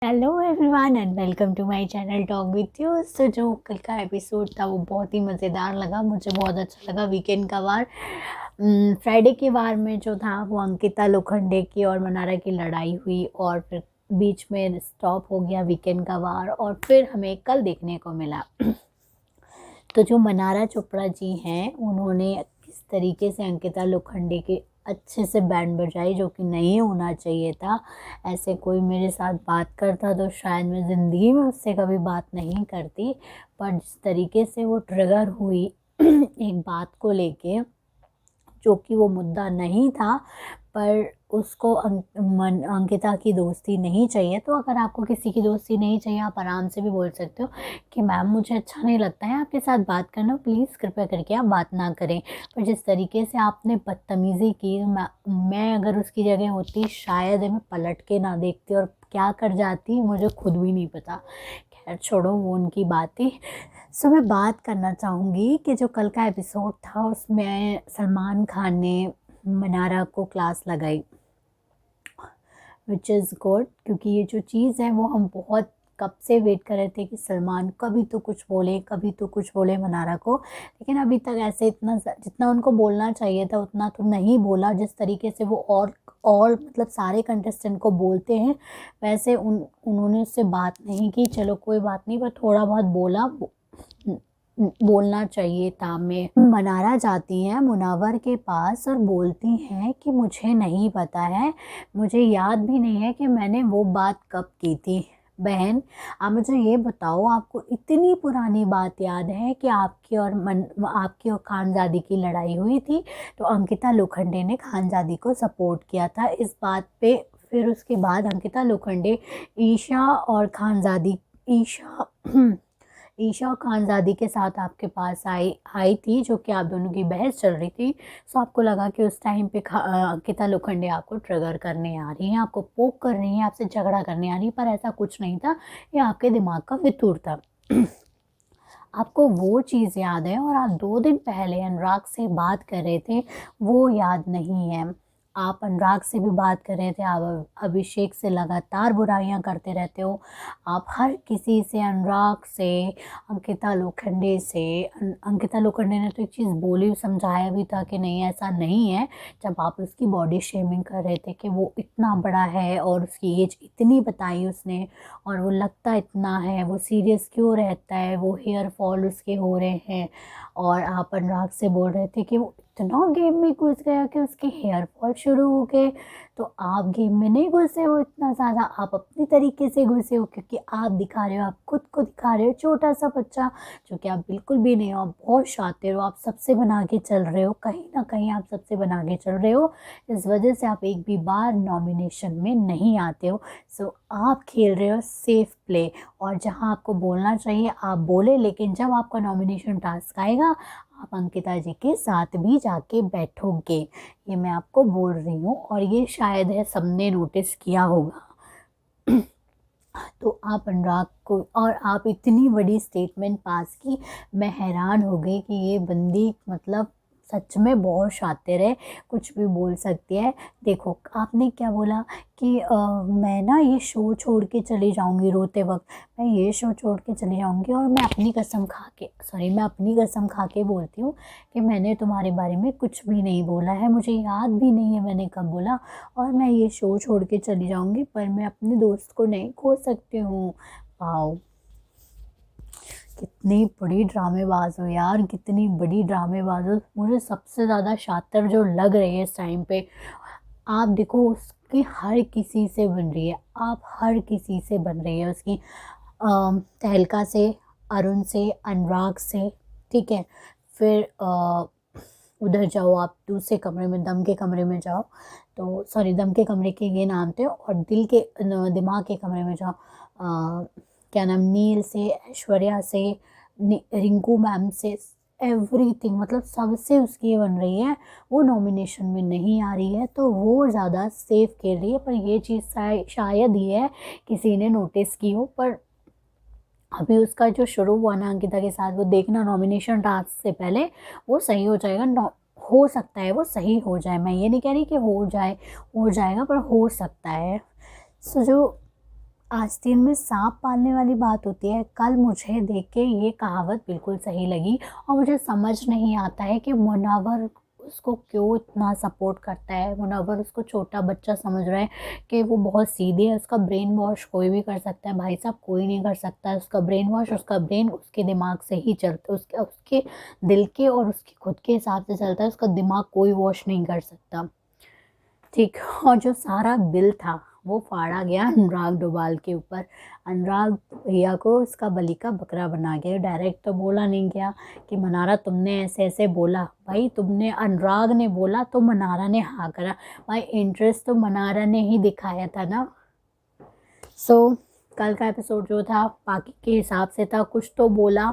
Hello everyone and welcome to my channel talk with you. तो जो कल का एपिसोड था वो बहुत ही मज़ेदार लगा, मुझे बहुत अच्छा लगा। वीकेंड का वार, फ्राइडे के वार में जो था वो अंकिता लोखंडे की और मनारा की लड़ाई हुई और फिर बीच में स्टॉप हो गया वीकेंड का वार और फिर हमें कल देखने को मिला। तो जो मनारा चोपड़ा जी हैं उन्होंने किस तरीके से अंकिता लोखंडे के अच्छे से बैंड बजाई, जो कि नहीं होना चाहिए था। ऐसे कोई मेरे साथ बात करता तो शायद मैं ज़िंदगी में उससे कभी बात नहीं करती, पर जिस तरीके से वो ट्रिगर हुई एक बात को लेके, जो कि वो मुद्दा नहीं था, पर उसको अंकिता की दोस्ती नहीं चाहिए। तो अगर आपको किसी की दोस्ती नहीं चाहिए, आप आराम से भी बोल सकते हो कि मैम मुझे अच्छा नहीं लगता है आपके साथ बात करना, प्लीज़ कृपया करके आप बात ना करें। पर जिस तरीके से आपने बदतमीज़ी की, मैं अगर उसकी जगह होती शायद मैं पलट के ना देखती और क्या कर जाती मुझे खुद भी नहीं पता। खैर छोड़ो, वो उनकी बात थी। सो मैं बात करना चाहूँगी कि जो कल का एपिसोड था उसमें सलमान खान ने मनारा को क्लास लगाई, विच इज़ गुड, क्योंकि ये जो चीज़ है वो हम बहुत कब से वेट कर रहे थे कि सलमान कभी तो कुछ बोले, कभी तो कुछ बोले मनारा को। लेकिन अभी तक ऐसे इतना जितना उनको बोलना चाहिए था उतना तो नहीं बोला। जिस तरीके से वो और मतलब सारे कंटेस्टेंट को बोलते हैं, वैसे उन्होंने उससे बात नहीं की। चलो कोई बात नहीं, पर थोड़ा बहुत बोलना चाहिए था। मैं मनारा जाती हैं मुनावर के पास और बोलती हैं कि मुझे नहीं पता है, मुझे याद भी नहीं है कि मैंने वो बात कब की थी। बहन, आप मुझे ये बताओ, आपको इतनी पुरानी बात याद है कि आपकी और खानजादी की लड़ाई हुई थी तो अंकिता लोखंडे ने खानजादी को सपोर्ट किया था इस बात पे। फिर उसके बाद अंकिता लोखंडे ईशा ईशा और खानजादी के साथ आपके पास आई थी, जो कि आप दोनों की बहस चल रही थी। सो आपको लगा कि उस टाइम पे अंकिता लोखंडे आपको ट्रिगर करने आ रही हैं, आपको पोक कर रही हैं, आपसे झगड़ा करने आ रही है, पर ऐसा कुछ नहीं था। ये आपके दिमाग का फितूर था। आपको वो चीज़ याद है और आप 2 दिन पहले अनुराग से बात कर रहे थे, वो याद नहीं है। आप अनुराग से भी बात कर रहे थे, आप अभिषेक से लगातार बुराइयां करते रहते हो। आप हर किसी से, अनुराग से, अंकिता लोखंडे ने तो एक चीज़ बोली, समझाया भी था कि नहीं ऐसा नहीं है। जब आप उसकी बॉडी शेमिंग कर रहे थे कि वो इतना बड़ा है और उसकी एज इतनी बताई उसने और वो लगता इतना है, वो सीरियस क्यों रहता है, वो हेयर फॉल उसके हो रहे हैं। और आप अनुराग से बोल रहे थे कि वो इतना गेम में घुस गया कि उसके हेयर फॉल शुरू हो गए। तो आप गेम में नहीं घुसे हो इतना ज़्यादा, आप अपनी तरीके से घुसे हो, क्योंकि आप दिखा रहे हो, आप खुद को दिखा रहे हो छोटा सा बच्चा, जो कि आप बिल्कुल भी नहीं हो। आप बहुत शातिर हो, आप सबसे बना के चल रहे हो, कहीं ना कहीं आप सबसे बना के चल रहे हो। इस वजह से आप एक भी बार नॉमिनेशन में नहीं आते हो। सो आप खेल रहे हो सेफ प्ले, और जहां आपको बोलना चाहिए आप बोले, लेकिन जब आपका नॉमिनेशन टास्क आएगा आप अंकिता जी के साथ भी जाके बैठोगे। ये मैं आपको बोल रही हूँ और ये शायद है सबने नोटिस किया होगा। तो आप अनुराग को, और आप इतनी बड़ी स्टेटमेंट पास की, मैं हैरान हो गई कि ये बंदी मतलब सच में बहुत शातिर है, कुछ भी बोल सकती है। देखो आपने क्या बोला कि मैं ना ये शो छोड़ के चली जाऊंगी रोते वक्त, मैं ये शो छोड़ के चली जाऊंगी और मैं अपनी कसम खा के बोलती हूँ कि मैंने तुम्हारे बारे में कुछ भी नहीं बोला है, मुझे याद भी नहीं है मैंने कब बोला, और मैं ये शो छोड़ के चली जाऊंगी, पर मैं अपने दोस्त को नहीं खो सकती हूँ। वाओ, कितनी बड़ी ड्रामेबाज हो यार, कितनी बड़ी ड्रामेबाज हो। मुझे सबसे ज़्यादा शातिर जो लग रही है इस टाइम पे, आप देखो उसकी हर किसी से बन रही है, आप हर किसी से बन रही है उसकी, तहलका से, अरुण से, अनुराग से, ठीक है। फिर उधर जाओ आप दूसरे कमरे में, दम के कमरे में जाओ, तो सॉरी दम के कमरे के ये नाम थे, और दिमाग के कमरे में जाओ, क्या नाम, नील से, ऐश्वर्या से, रिंकू मैम से, एवरीथिंग, मतलब सबसे उसकी ये बन रही है। वो नॉमिनेशन में नहीं आ रही है तो वो ज़्यादा सेफ खेल रही है, पर ये चीज़ शायद ही है किसी ने नोटिस की हो। पर अभी उसका जो शुरू हुआ ना अंकिता के साथ, वो देखना नॉमिनेशन टास्क से पहले वो सही हो जाएगा। हो सकता है वो सही हो जाए, मैं ये नहीं कह रही कि हो जाएगा, पर हो सकता है। सो जो आस्तीन में सांप पालने वाली बात होती है। कल मुझे देख के ये कहावत बिल्कुल सही लगी और मुझे समझ नहीं आता है कि मुनव्वर उसको क्यों इतना सपोर्ट करता है। मुनव्वर उसको छोटा बच्चा समझ रहा है कि वो बहुत सीधे है, उसका ब्रेन वॉश कोई भी कर सकता है। भाई साहब कोई नहीं कर सकता है उसका ब्रेन वॉश। उसका ब्रेन उसके दिमाग से ही चलता है, उसके उसके दिल के और उसके खुद के हिसाब से चलता है। उसका दिमाग कोई वॉश नहीं कर सकता, ठीक। और जो सारा बिल था वो फाड़ा गया अनुराग डोभाल के ऊपर। अनुराग भैया को उसका बलि का बकरा बना गया। डायरेक्ट तो बोला नहीं गया कि मनारा तुमने ऐसे ऐसे बोला। भाई तुमने, अनुराग ने बोला तो मनारा ने हाँ करा। भाई इंटरेस्ट तो मनारा ने ही दिखाया था ना। सो कल का एपिसोड जो था बाकी के हिसाब से था, कुछ तो बोला